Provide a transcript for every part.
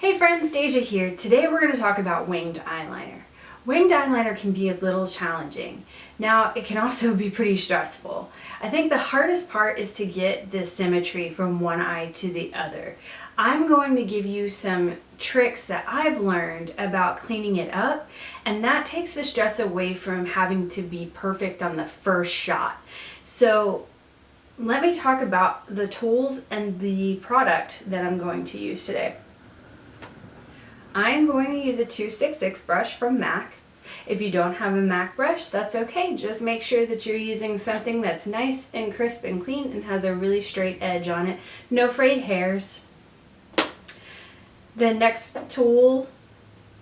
Hey friends, Deja here. Today we're going to talk about winged eyeliner. Winged eyeliner can be a little challenging. Now, it can also be pretty stressful. I think the hardest part is to get the symmetry from one eye to the other. I'm going to give you some tricks that I've learned about cleaning it up, and that takes the stress away from having to be perfect on the first shot. So, let me talk about the tools and the product that I'm going to use today. I'm going to use a 266 brush from MAC. If you don't have a MAC brush, that's okay. Just make sure that you're using something that's nice and crisp and clean and has a really straight edge on it. No frayed hairs. The next tool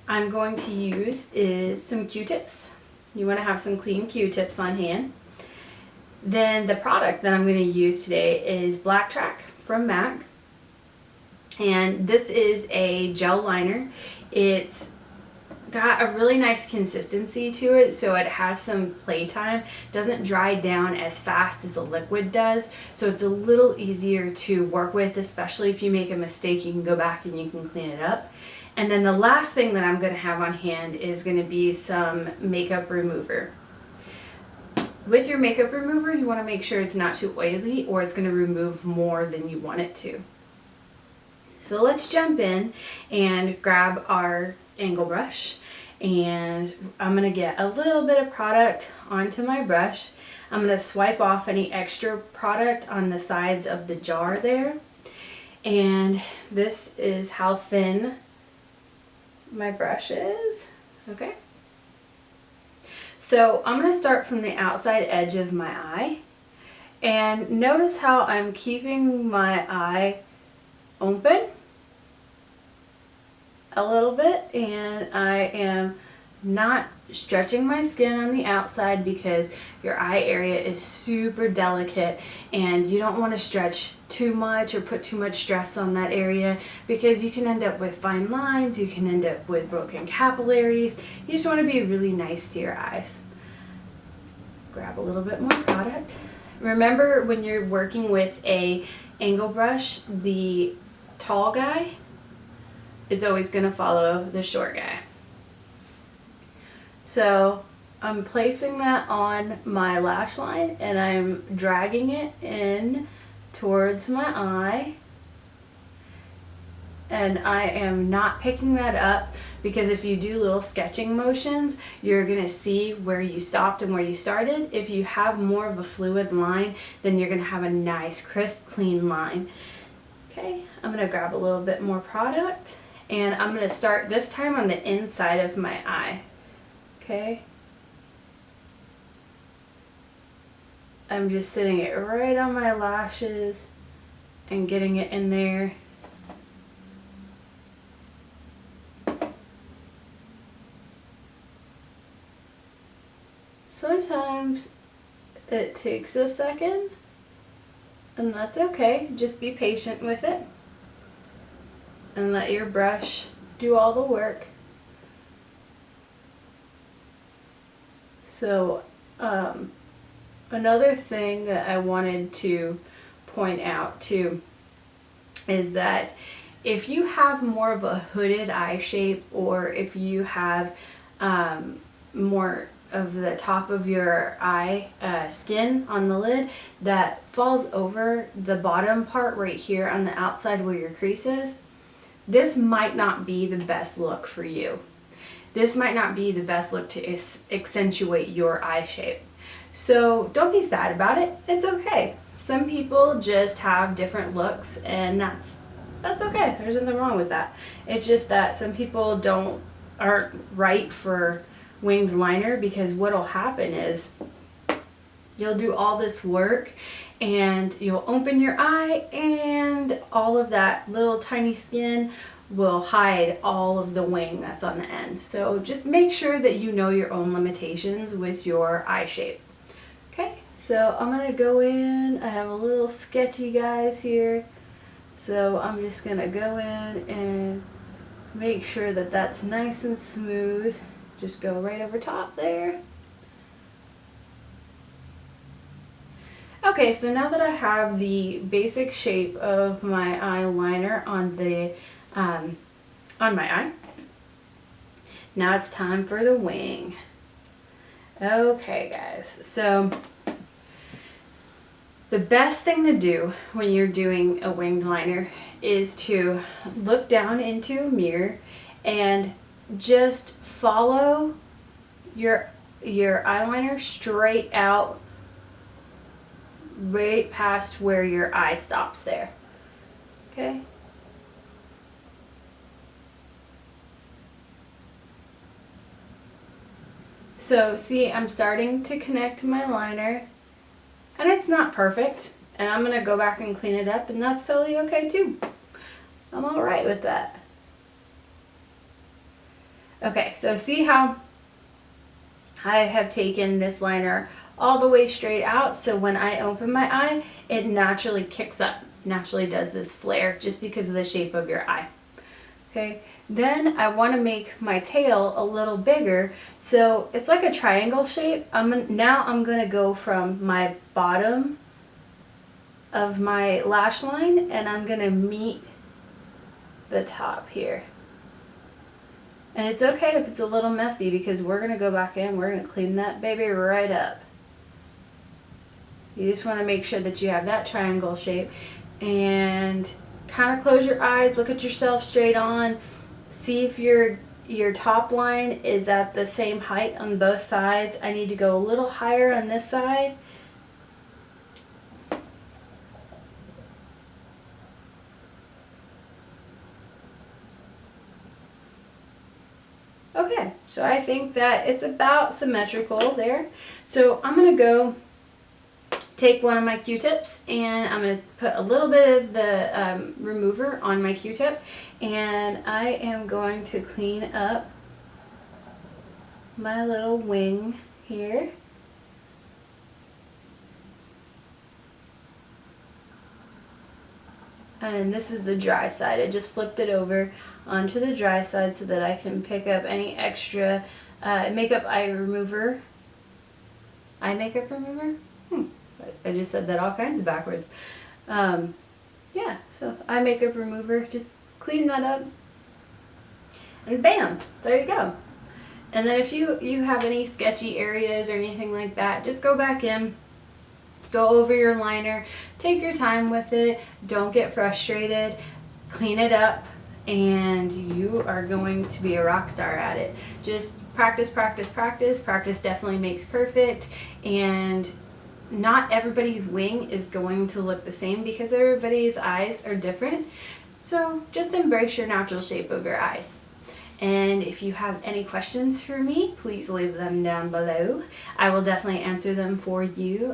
I'm going to use is some Q-tips. You want to have some clean Q-tips on hand. Then the product that I'm going to use today is Black Track from MAC. And this is a gel liner. It's got a really nice consistency to it, so it has some playtime. Doesn't dry down as fast as a liquid does, so it's a little easier to work with, especially if you make a mistake, you can go back and you can clean it up. And then the last thing that I'm going to have on hand is going to be some makeup remover. With your makeup remover, you want to make sure it's not too oily or it's going to remove more than you want it to. So let's jump in and grab our angle brush, and I'm going to get a little bit of product onto my brush. I'm going to swipe off any extra product on the sides of the jar there, and this is how thin my brush is. Okay, so I'm going to start from the outside edge of my eye, and notice how I'm keeping my eye open a little bit, and I am not stretching my skin on the outside because your eye area is super delicate and you don't want to stretch too much or put too much stress on that area because you can end up with fine lines, you can end up with broken capillaries. You just want to be really nice to your eyes. Grab a little bit more product. Remember, when you're working with a angle brush, the tall guy is always going to follow the short guy. So I'm placing that on my lash line and I'm dragging it in towards my eye, and I am not picking that up because if you do little sketching motions, you're going to see where you stopped and where you started. If you have more of a fluid line, then you're going to have a nice crisp clean line. Okay, I'm going to grab a little bit more product, and I'm going to start this time on the inside of my eye. Okay. I'm just sitting it right on my lashes and getting it in there. Sometimes it takes a second, and that's okay. Just be patient with it and let your brush do all the work. So another thing that I wanted to point out too is that if you have more of a hooded eye shape, or if you have more of the top of your eye skin on the lid that falls over the bottom part right here on the outside where your crease is, this might not be the best look for you. This might not be the best look to accentuate your eye shape. So don't be sad about it. It's okay. Some people just have different looks, and that's okay. There's nothing wrong with that. It's just that some people aren't right for winged liner, because what'll happen is you'll do all this work and you'll open your eye, and all of that little tiny skin will hide all of the wing that's on the end. So just make sure that you know your own limitations with your eye shape. Okay, so I'm gonna go in. I have a little sketchy guys here, so I'm just gonna go in and make sure that that's nice and smooth. Just go right over top there. Okay, so now that I have the basic shape of my eyeliner on the on my eye. Now it's time for the wing. Okay guys, so the best thing to do when you're doing a winged liner is to look down into a mirror and just follow your eyeliner straight out, right past where your eye stops there. Okay? So see, I'm starting to connect my liner, and it's not perfect, and I'm gonna go back and clean it up, and that's totally okay too. I'm all right with that. Okay, so see how I have taken this liner all the way straight out, so when I open my eye, it naturally kicks up, naturally does this flare just because of the shape of your eye. Okay, then I want to make my tail a little bigger, so it's like a triangle shape. Now I'm going to go from my bottom of my lash line, and I'm going to meet the top here. And it's okay if it's a little messy, because we're going to go back in, we're going to clean that baby right up. You just want to make sure that you have that triangle shape, and kind of close your eyes, look at yourself straight on, see if your top line is at the same height on both sides. I need to go a little higher on this side. Okay, so I think that it's about symmetrical there. So I'm going to go take one of my Q-tips, and I'm going to put a little bit of the remover on my Q-tip, and I am going to clean up my little wing here. And this is the dry side. I just flipped it over onto the dry side so that I can pick up any extra makeup eye remover. Eye makeup remover? I just said that all kinds of backwards. Yeah, so eye makeup remover, just clean that up, and bam, there you go. And then if you have any sketchy areas or anything like that, just go back in, go over your liner, take your time with it, don't get frustrated, clean it up, and you are going to be a rock star at it. Just practice, practice, practice. Practice definitely makes perfect, and not everybody's wing is going to look the same because everybody's eyes are different. So just embrace your natural shape of your eyes. And if you have any questions for me, please leave them down below. I will definitely answer them for you.